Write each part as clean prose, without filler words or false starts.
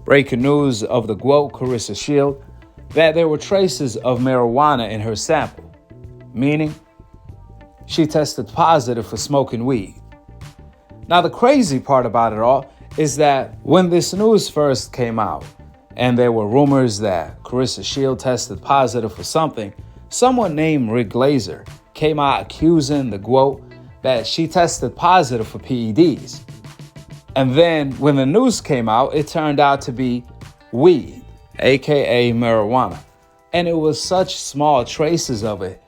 Breaking news of the GWOAT Claressa Shields that there were traces of marijuana in her sample, meaning she tested positive for smoking weed. Now, the crazy part about it all is that when this news first came out and there were rumors that Claressa Shields tested positive for something, someone named Rick Glazer came out accusing the GWOAT that she tested positive for PEDs. And then when the news came out, it turned out to be weed, aka marijuana. And it was such small traces of it.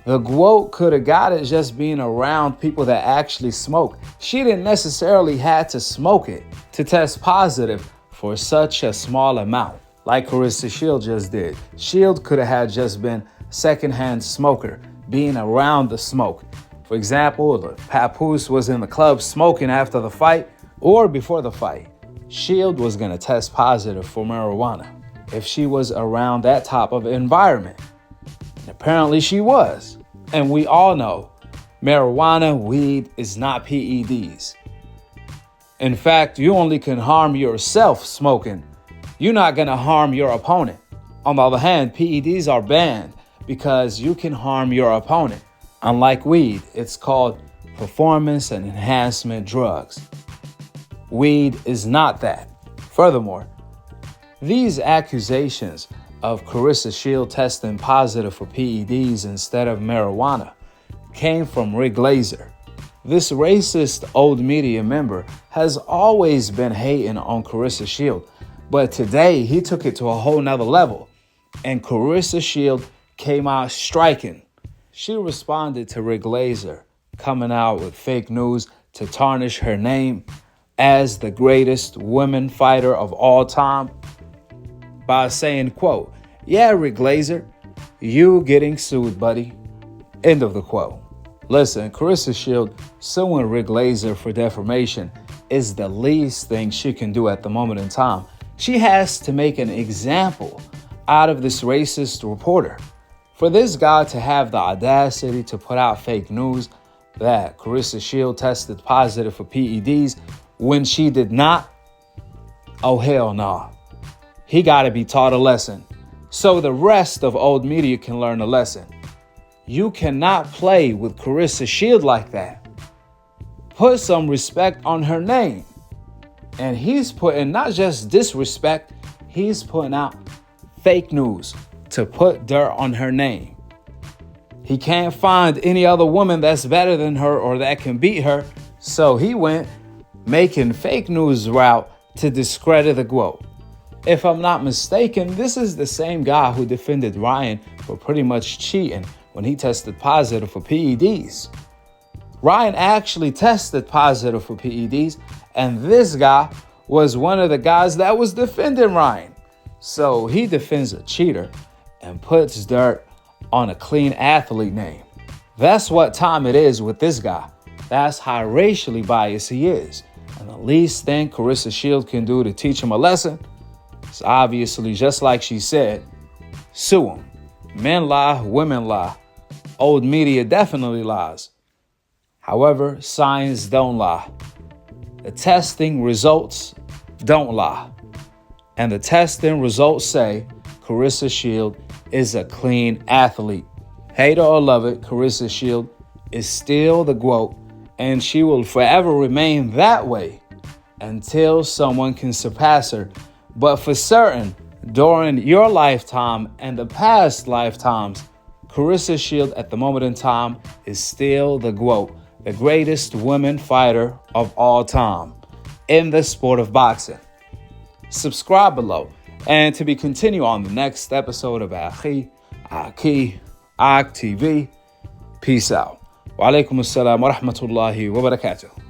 The GWOAT could have got it just being around people that actually smoke. She didn't necessarily have to smoke it to test positive for such a small amount, like Claressa Shields just did. Shields could have had just been secondhand smoker, being around the smoke. For example, the Papoose was in the club smoking after the fight or before the fight. Shields was gonna test positive for marijuana if she was around that type of environment. And apparently she was. And we all know marijuana, weed is not PEDs. In fact, you only can harm yourself smoking. You're not gonna harm your opponent. On the other hand, PEDs are banned because you can harm your opponent. Unlike weed, it's called performance and enhancement drugs. Weed is not that. Furthermore, these accusations of Claressa Shields testing positive for PEDs instead of marijuana came from Rick Glazer. This racist old media member has always been hating on Claressa Shields, but today he took it to a whole nother level, and Claressa Shields came out striking. She responded to Rick Glazer coming out with fake news to tarnish her name as the greatest women fighter of all time by saying, quote, "Yeah, Rick Glazer, you getting sued, buddy." End of the quote. Listen, Claressa Shields suing Rick Glazer for defamation is the least thing she can do at the moment in time. She has to make an example out of this racist reporter. For this guy to have the audacity to put out fake news that Claressa Shields tested positive for PEDs when she did not, oh hell no. He gotta be taught a lesson so the rest of old media can learn a lesson. You cannot play with Claressa Shields like that. Put some respect on her name. And he's putting not just disrespect, he's putting out fake news to put dirt on her name. He can't find any other woman that's better than her or that can beat her, so he went making fake news route to discredit the GWOAT. If I'm not mistaken, this is the same guy who defended Ryan for pretty much cheating when he tested positive for PEDs. Ryan actually tested positive for PEDs, and this guy was one of the guys that was defending Ryan. So he defends a cheater and puts dirt on a clean athlete name. That's what time it is with this guy. That's how racially biased he is. And the least thing Claressa Shields can do to teach him a lesson is obviously, just like she said, sue him. Men lie, women lie. Old media definitely lies. However, science don't lie. The testing results don't lie. And the testing results say Claressa Shields is a clean athlete. Hate it or love it, Claressa Shields is still the GWOAT, and she will forever remain that way until someone can surpass her. But for certain, during your lifetime and the past lifetimes, Claressa Shields at the moment in time is still the GWOAT, the greatest women fighter of all time in the sport of boxing. Subscribe below and to be continued on the next episode of Akhi, Akhi TV. Peace out. Wa alaikum assalam wa rahmatullahi wa barakatuh.